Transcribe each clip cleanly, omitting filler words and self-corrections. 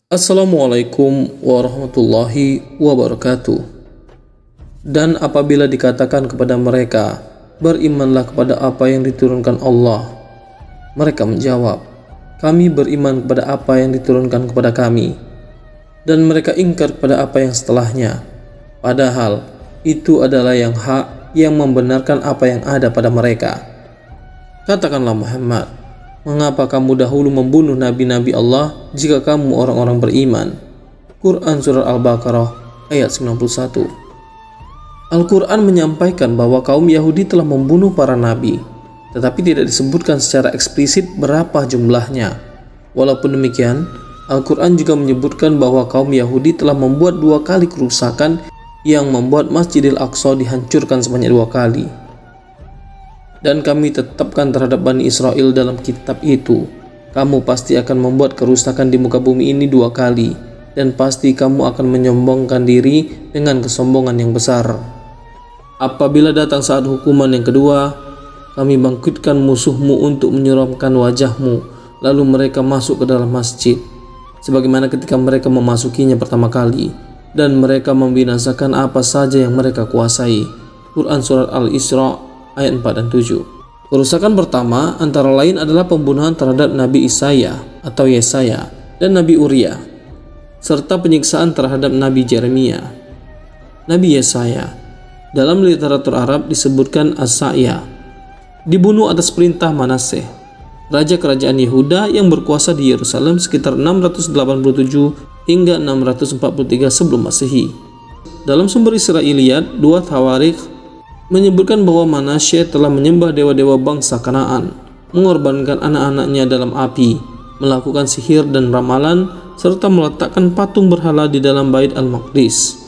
Assalamualaikum warahmatullahi wabarakatuh. Dan apabila dikatakan kepada mereka, berimanlah kepada apa yang diturunkan Allah, mereka menjawab, kami beriman kepada apa yang diturunkan kepada kami. Dan mereka ingkar kepada apa yang setelahnya, padahal itu adalah yang hak yang membenarkan apa yang ada pada mereka. Katakanlah Muhammad, mengapa kamu dahulu membunuh nabi-nabi Allah jika kamu orang-orang beriman? Quran Surah Al-Baqarah ayat 91. Al-Quran menyampaikan bahwa kaum Yahudi telah membunuh para nabi, tetapi tidak disebutkan secara eksplisit berapa jumlahnya. Walaupun demikian, Al-Quran juga menyebutkan bahwa kaum Yahudi telah membuat 2 kali kerusakan yang membuat Masjidil Aqsa dihancurkan sebanyak 2 kali. Dan kami tetapkan terhadap Bani Israel dalam kitab itu, kamu pasti akan membuat kerusakan di muka bumi ini 2 kali, dan pasti kamu akan menyombongkan diri dengan kesombongan yang besar. Apabila datang saat hukuman yang kedua, kami bangkitkan musuhmu untuk menyeramkan wajahmu, lalu mereka masuk ke dalam masjid, sebagaimana ketika mereka memasukinya pertama kali, dan mereka membinasakan apa saja yang mereka kuasai. Quran Surat Al-Isra ayat 4 dan 7. Kerusakan pertama antara lain adalah pembunuhan terhadap Nabi Isaya atau Yesaya dan Nabi Uria, serta penyiksaan terhadap Nabi Jeremia. Nabi Yesaya dalam literatur Arab disebutkan Asaya, dibunuh atas perintah Manaseh, raja kerajaan Yehuda yang berkuasa di Yerusalem sekitar 687 hingga 643 sebelum Masehi. Dalam sumber Israiliyat, 2 Tawarikh menyebutkan bahwa Manasye telah menyembah dewa-dewa bangsa Kanaan, mengorbankan anak-anaknya dalam api, melakukan sihir dan ramalan, serta meletakkan patung berhala di dalam Bait Al-Maqdis.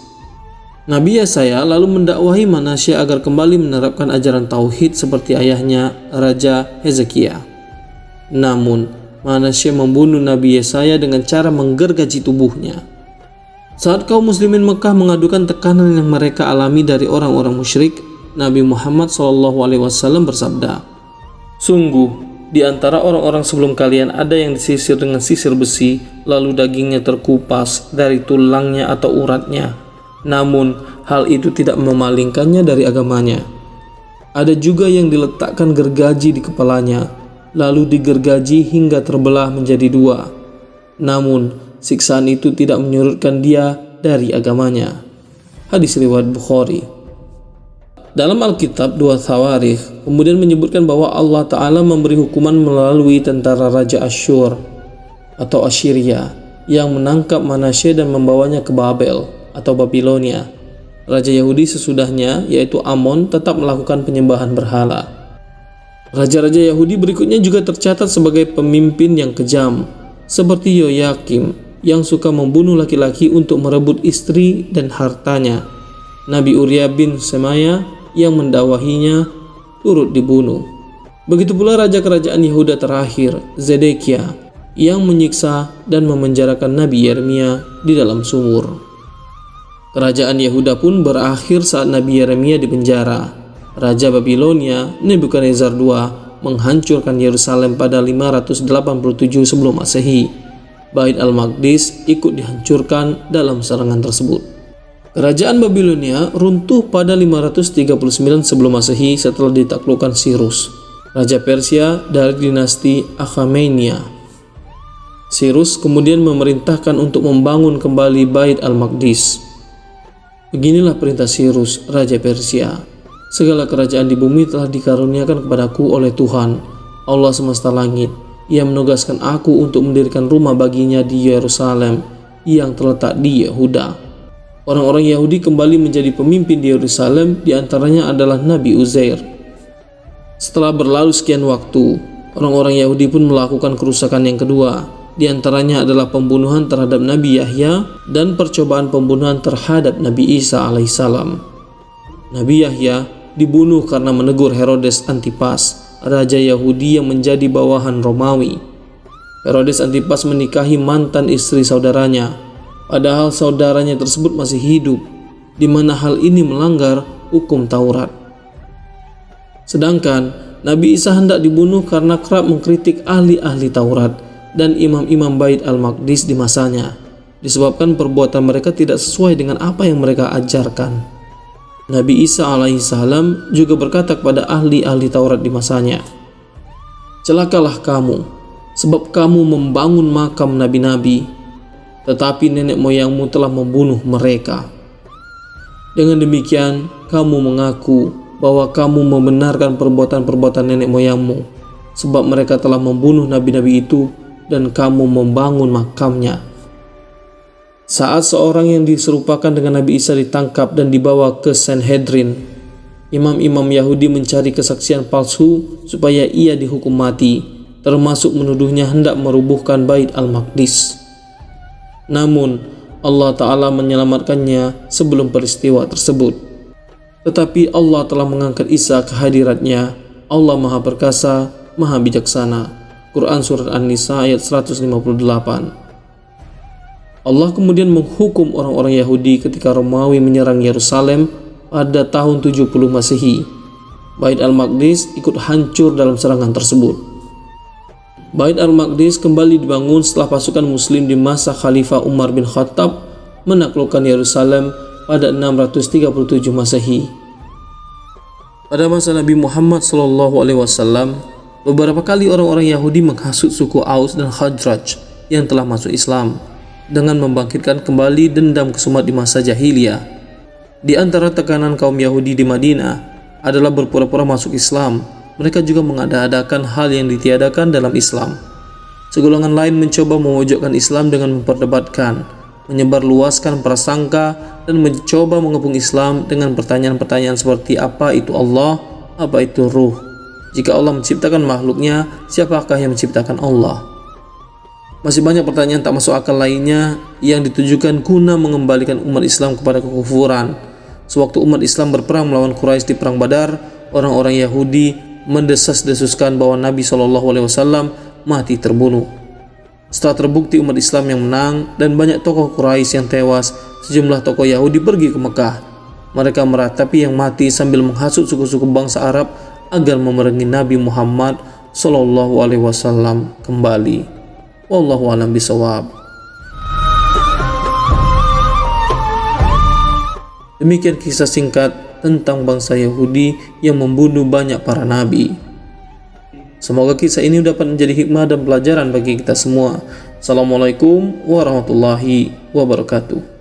Nabi Yesaya lalu mendakwahi Manasye agar kembali menerapkan ajaran tauhid seperti ayahnya, Raja Hezekia. Namun, Manasye membunuh Nabi Yesaya dengan cara menggergaji tubuhnya. Saat kaum muslimin Mekah mengadukan tekanan yang mereka alami dari orang-orang musyrik, Nabi Muhammad SAW bersabda, sungguh di antara orang-orang sebelum kalian ada yang disisir dengan sisir besi, lalu dagingnya terkupas dari tulangnya atau uratnya, namun hal itu tidak memalingkannya dari agamanya. Ada juga yang diletakkan gergaji di kepalanya, lalu digergaji hingga terbelah menjadi 2, namun siksaan itu tidak menyurutkan dia dari agamanya. Hadis riwayat Bukhari. Dalam Alkitab, 2 Tawarikh kemudian menyebutkan bahwa Allah Ta'ala memberi hukuman melalui tentara Raja Asyur atau Assyria yang menangkap Manasye dan membawanya ke Babel atau Babilonia. Raja Yahudi sesudahnya, yaitu Amon, tetap melakukan penyembahan berhala. Raja-raja Yahudi berikutnya juga tercatat sebagai pemimpin yang kejam, seperti Yoyakim yang suka membunuh laki-laki untuk merebut istri dan hartanya. Nabi Uria bin Semaya yang mendakwahinya turut dibunuh. Begitu pula raja kerajaan Yehuda terakhir, Zedekia, yang menyiksa dan memenjarakan Nabi Yeremia di dalam sumur. Kerajaan Yehuda pun berakhir saat Nabi Yeremia dipenjara. Raja Babilonia, Nebukadnezar II, menghancurkan Yerusalem pada 587 sebelum Masehi. Bait Al-Maqdis ikut dihancurkan dalam serangan tersebut. Kerajaan Babilonia runtuh pada 539 sebelum Masehi setelah ditaklukkan Sirus, Raja Persia dari dinasti Achaemenia. Sirus kemudian memerintahkan untuk membangun kembali Bait Al-Maqdis. Beginilah perintah Sirus, Raja Persia. Segala kerajaan di bumi telah dikaruniakan kepadaku oleh Tuhan, Allah semesta langit. Ia menugaskan aku untuk mendirikan rumah baginya di Yerusalem yang terletak di Yehuda. Orang-orang Yahudi kembali menjadi pemimpin di Yerusalem, diantaranya adalah Nabi Uzair. Setelah berlalu sekian waktu, orang-orang Yahudi pun melakukan kerusakan yang kedua. Di antaranya adalah pembunuhan terhadap Nabi Yahya dan percobaan pembunuhan terhadap Nabi Isa alaihissalam. Nabi Yahya dibunuh karena menegur Herodes Antipas, raja Yahudi yang menjadi bawahan Romawi. Herodes Antipas menikahi mantan istri saudaranya, padahal saudaranya tersebut masih hidup, di mana hal ini melanggar hukum Taurat. Sedangkan Nabi Isa hendak dibunuh karena kerap mengkritik ahli-ahli Taurat dan imam-imam Bait Al-Maqdis di masanya. disebabkan perbuatan mereka tidak sesuai dengan apa yang mereka ajarkan. Nabi Isa alaihissalam juga berkata kepada ahli-ahli Taurat di masanya, "Celakalah kamu, sebab kamu membangun makam nabi-nabi, tetapi nenek moyangmu telah membunuh mereka. Dengan demikian, kamu mengaku bahwa kamu membenarkan perbuatan-perbuatan nenek moyangmu, sebab mereka telah membunuh nabi-nabi itu dan kamu membangun makamnya." Saat seorang yang diserupakan dengan Nabi Isa ditangkap dan dibawa ke Sanhedrin, imam-imam Yahudi mencari kesaksian palsu supaya ia dihukum mati, termasuk menuduhnya hendak merubuhkan Bait Al-Maqdis. Namun, Allah Ta'ala menyelamatkannya sebelum peristiwa tersebut. Tetapi Allah telah mengangkat Isa ke hadiratnya. Allah Maha Perkasa, Maha Bijaksana. Quran Surat An-Nisa ayat 158. Allah kemudian menghukum orang-orang Yahudi ketika Romawi menyerang Yerusalem pada tahun 70 Masehi. Bait Al-Maqdis ikut hancur dalam serangan tersebut. Bait Al-Maqdis kembali dibangun setelah pasukan muslim di masa Khalifah Umar bin Khattab menaklukkan Yerusalem pada 637 Masehi. Pada masa Nabi Muhammad SAW, beberapa kali orang-orang Yahudi menghasut suku Aus dan Khazraj yang telah masuk Islam dengan membangkitkan kembali dendam kesumat di masa jahiliyah. Di antara tekanan kaum Yahudi di Madinah adalah berpura-pura masuk Islam. Mereka juga mengada-adakan hal yang ditiadakan dalam Islam. Segolongan lain mencoba memojokkan Islam dengan memperdebatkan, menyebarluaskan prasangka, dan mencoba mengepung Islam dengan pertanyaan-pertanyaan seperti apa itu Allah, apa itu ruh. Jika Allah menciptakan makhluknya, siapakah yang menciptakan Allah? Masih banyak pertanyaan tak masuk akal lainnya yang ditujukan guna mengembalikan umat Islam kepada kekufuran. Sewaktu umat Islam berperang melawan Quraisy di Perang Badar, orang-orang Yahudi mendesas-desuskan bahwa Nabi SAW mati terbunuh. Setelah terbukti umat Islam yang menang dan banyak tokoh Quraisy yang tewas, sejumlah tokoh Yahudi pergi ke Mekah. Mereka meratapi yang mati sambil menghasut suku-suku bangsa Arab agar memerangi Nabi Muhammad SAW kembali. Wallahu a'lam bishawab. Demikian kisah singkat tentang bangsa Yahudi yang membunuh banyak para nabi. Semoga kisah ini dapat menjadi hikmah dan pelajaran bagi kita semua. Assalamualaikum warahmatullahi wabarakatuh.